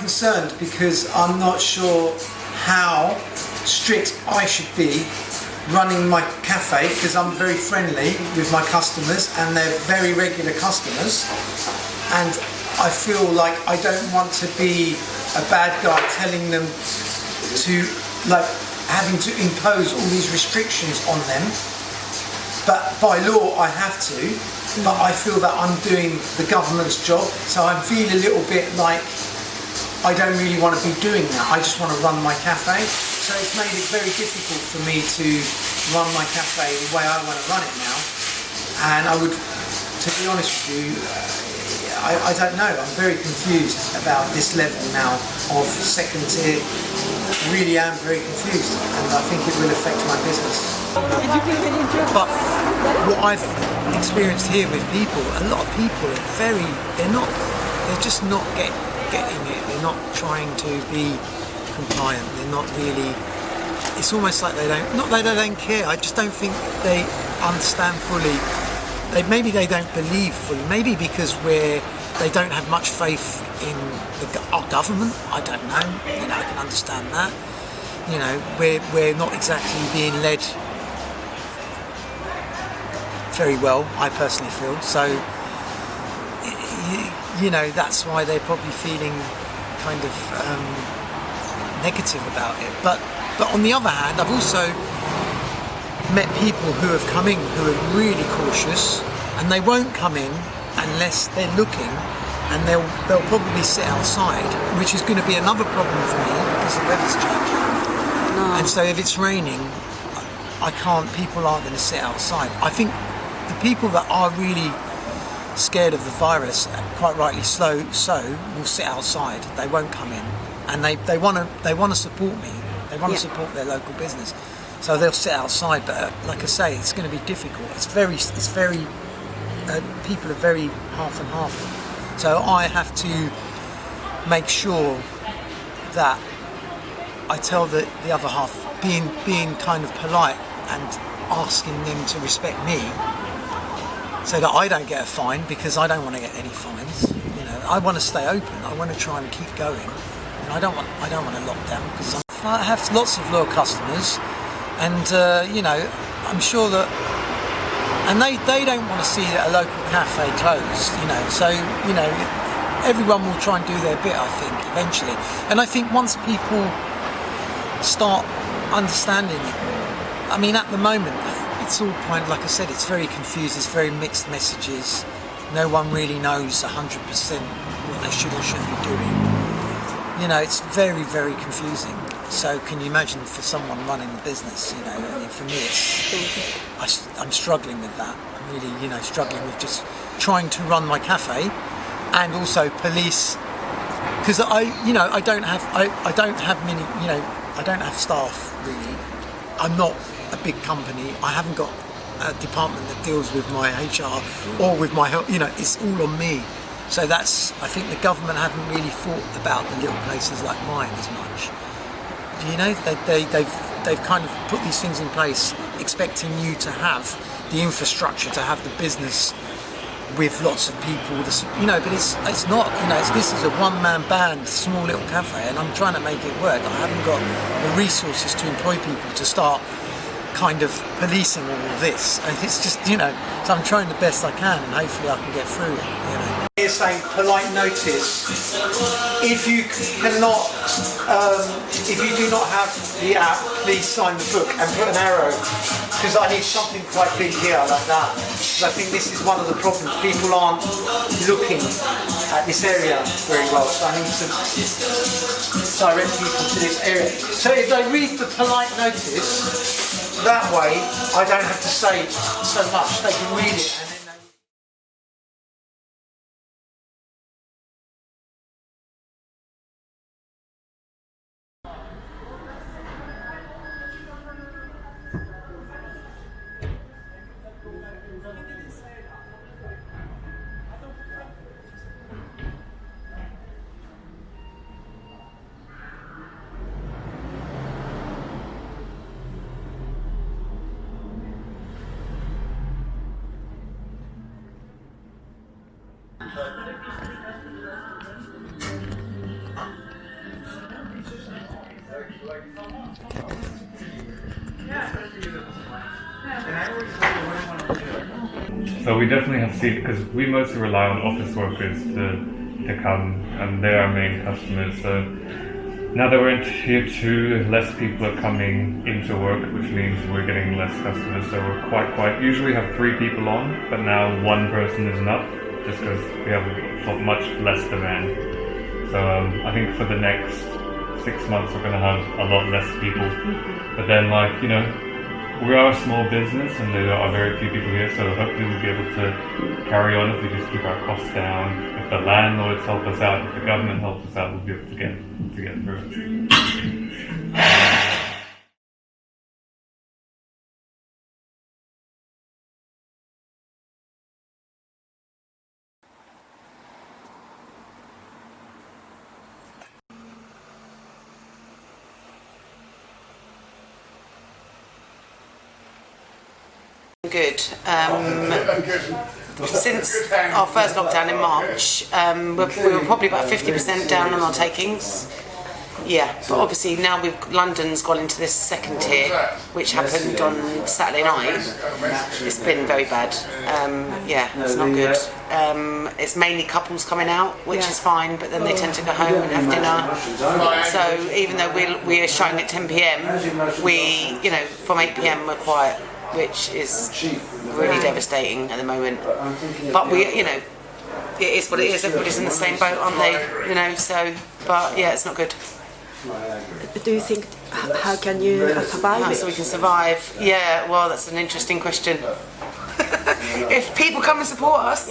concerned because I'm not sure how strict I should be running my cafe, because I'm very friendly with my customers and they're very regular customers, and I feel like I don't want to be a bad guy telling them to, like, having to impose all these restrictions on them. But by law I have to, but I feel that I'm doing the government's job, so I feel a little bit like I don't really want to be doing that. I just want to run my cafe. So it's made it very difficult for me to run my cafe the way I want to run it now. And I would, to be honest with you, I don't know. I'm very confused about this level now of second tier. I really am very confused, and I think it will affect my business. But what I've experienced here with people, a lot of people are they're just not getting it. They're not trying to be compliant. They're not really. It's almost like they don't care. I just don't think they understand fully. Maybe they don't believe fully. Maybe because they don't have much faith in our government. I don't know. I can understand that. We're not exactly being led very well, I personally feel. So, that's why they're probably feeling kind of negative about it. But on the other hand, I've also met people who have come in who are really cautious, and they won't come in unless they're looking, and they'll probably sit outside, which is going to be another problem for me because the weather's changing. No. And so if it's raining, people aren't going to sit outside. I think the people that are really scared of the virus, quite rightly so, will sit outside. They won't come in, and they want to support me. They want to support their local business, so they'll sit outside. But like I say, it's going to be difficult. It's very people are very half and half. So I have to make sure that I tell the other half, being kind of polite and asking them to respect me, so that I don't get a fine, because I don't want to get any fines. I want to stay open. I want to try and keep going. And I don't want a lockdown, because I have lots of loyal customers, and I'm sure that, and they don't want to see a local cafe closed. So everyone will try and do their bit, I think, eventually. And I think once people start understanding it more, I mean, at the moment, it's all like I said, it's very confused, it's very mixed messages. No one really knows 100% what they should or shouldn't be doing. It's very, very confusing. So can you imagine for someone running the business, for me I'm struggling with that. I'm really, struggling with just trying to run my cafe, and also police, because I don't have many, I don't have staff really. I'm not a big company. I haven't got a department that deals with my HR or with my health. It's all on me. So I think the government haven't really thought about the little places like mine as much. They've kind of put these things in place, expecting you to have the infrastructure, to have the business with lots of people. But it's not. This is a one-man band, small little cafe, and I'm trying to make it work. I haven't got the resources to employ people to start kind of policing all of this, and it's just so I'm trying the best I can, and hopefully I can get through it. Here's saying polite notice: if you cannot, if you do not have the app, please sign the book, and put an arrow, because I need something quite big here like that, because I think this is one of the problems. People aren't looking at this area very well, so I need to direct people to this area. So if they read the polite notice, that way I don't have to say so much, they can read it. So we definitely have seen, because we mostly rely on office workers to come, and they're our main customers. So now that we're in tier 2, less people are coming into work, which means we're getting less customers. So we're quite. Usually we have 3 people on, but now 1 person is enough, just because we have much less demand. So I think for the next 6 months we're going to have a lot less people. But then, like, you know, we are a small business and there are very few people here, so hopefully we'll be able to carry on if we just keep our costs down. If the landlords help us out, if the government helps us out, we'll be able to get through. Good. Since our first lockdown in March, we were probably about 50% down on our takings. Yeah, but obviously now London's gone into this second tier, which happened on Saturday night. It's been very bad. Yeah, it's not good. It's mainly couples coming out, which is fine, but then they tend to go home and have dinner. So even though we're shutting at 10 PM, we, you know, from 8 PM we're quiet, which is really devastating at the moment. But we, you know, it is what it is. Everybody's in the same boat, aren't they? You know, so, but yeah, it's not good. Do you think, how can you survive? So we can survive. Yeah, well, that's an interesting question. If people come and support us.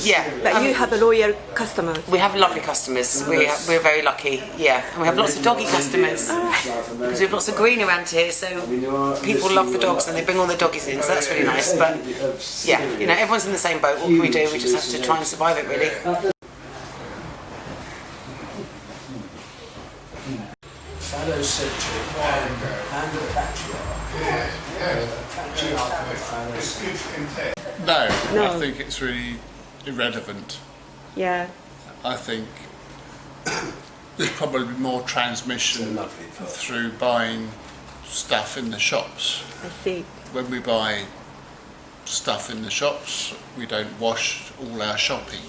Yeah. But you have a loyal customers. We have lovely customers. We're very lucky, yeah. And we have lots of doggy customers. Because we have lots of green around here, so people love the dogs and they bring all their doggies in, so that's really nice. But yeah, you know, everyone's in the same boat. What can we do? We just have to try and survive it, really. No, I think it's really irrelevant. Yeah. I think there's probably more transmission through buying stuff in the shops. I see. When we buy stuff in the shops, we don't wash all our shopping.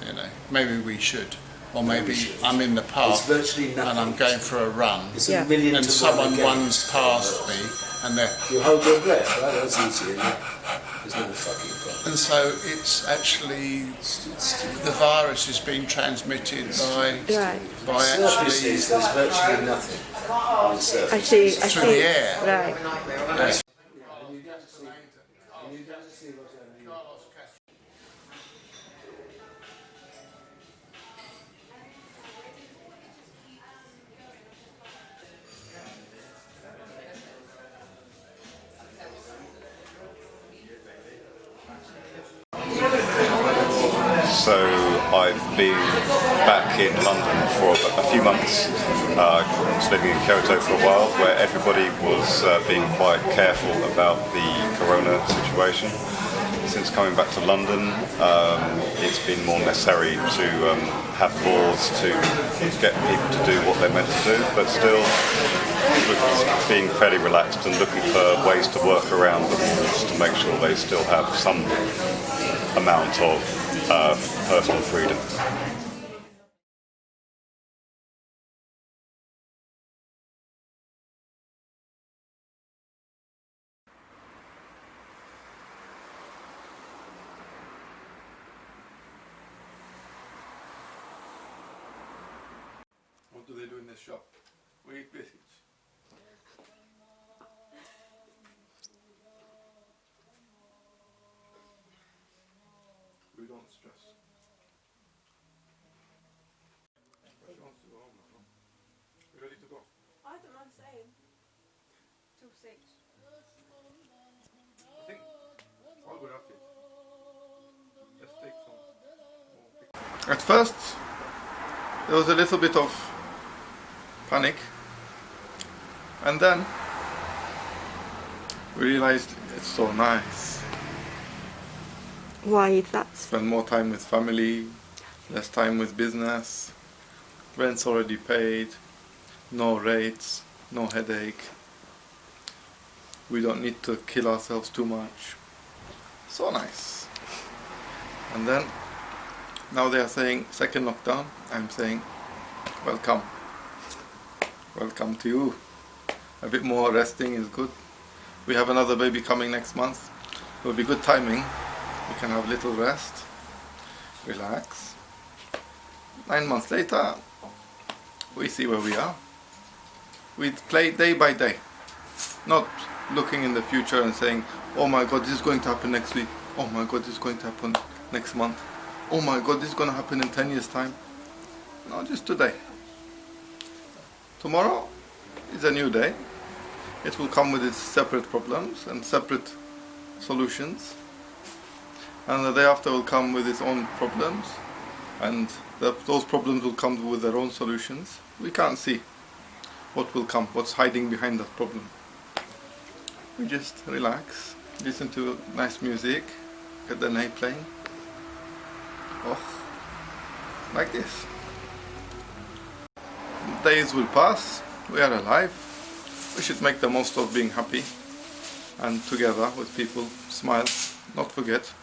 You know, maybe we should. Or maybe I'm in the park and I'm going for a run and someone runs past me and they're... You hold your breath, right? That's easy, isn't it? There's no fucking problem. And so it's actually... the virus is being transmitted by actually... There's virtually nothing on the surface. I see. Through the air. Right. So I've been back in London for a few months. I was living in Kyoto for a while, where everybody was being quite careful about the corona situation. Since coming back to London, it's been more necessary to have laws to get people to do what they're meant to do, but still being fairly relaxed and looking for ways to work around the rules to make sure they still have some amount of personal freedom. What do they do in this shop? We eat biscuits. We don't stress. She wants to go home now. You ready to go? I don't mind staying till 6. I think I'll go after it. Let's take some more. At first, there was a little bit of panic, and then we realized it's so nice. Why is that? Spend more time with family, less time with business, rent's already paid, no rates, no headache. We don't need to kill ourselves too much. So nice. And then, now they are saying second lockdown, I'm saying welcome. Welcome to you. A bit more resting is good. We have another baby coming next month. It will be good timing. We can have a little rest, relax. 9 months later, we see where we are. We play day by day, not looking in the future and saying, oh my god, this is going to happen next week. Oh my god, this is going to happen next month. Oh my god, this is going to happen in 10 years time. No, just today. Tomorrow is a new day. It will come with its separate problems and separate solutions. And the day after will come with its own problems. And those problems will come with their own solutions. We can't see what will come, what's hiding behind that problem. We just relax, listen to nice music, get the night playing. Oh, like this. Days will pass, we are alive. We should make the most of being happy and together with people, smile, not forget,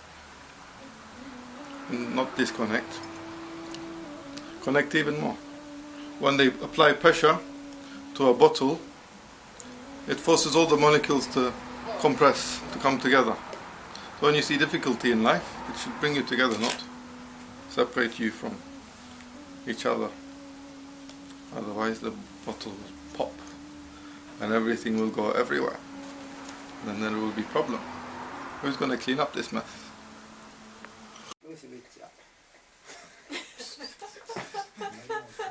and not disconnect. Connect even more. When they apply pressure to a bottle, it forces all the molecules to compress, to come together. So when you see difficulty in life, it should bring you together, not separate you from each other. Otherwise the bottle will pop and everything will go everywhere. And then there will be problem. Who's going to clean up this mess?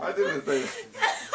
I didn't say that.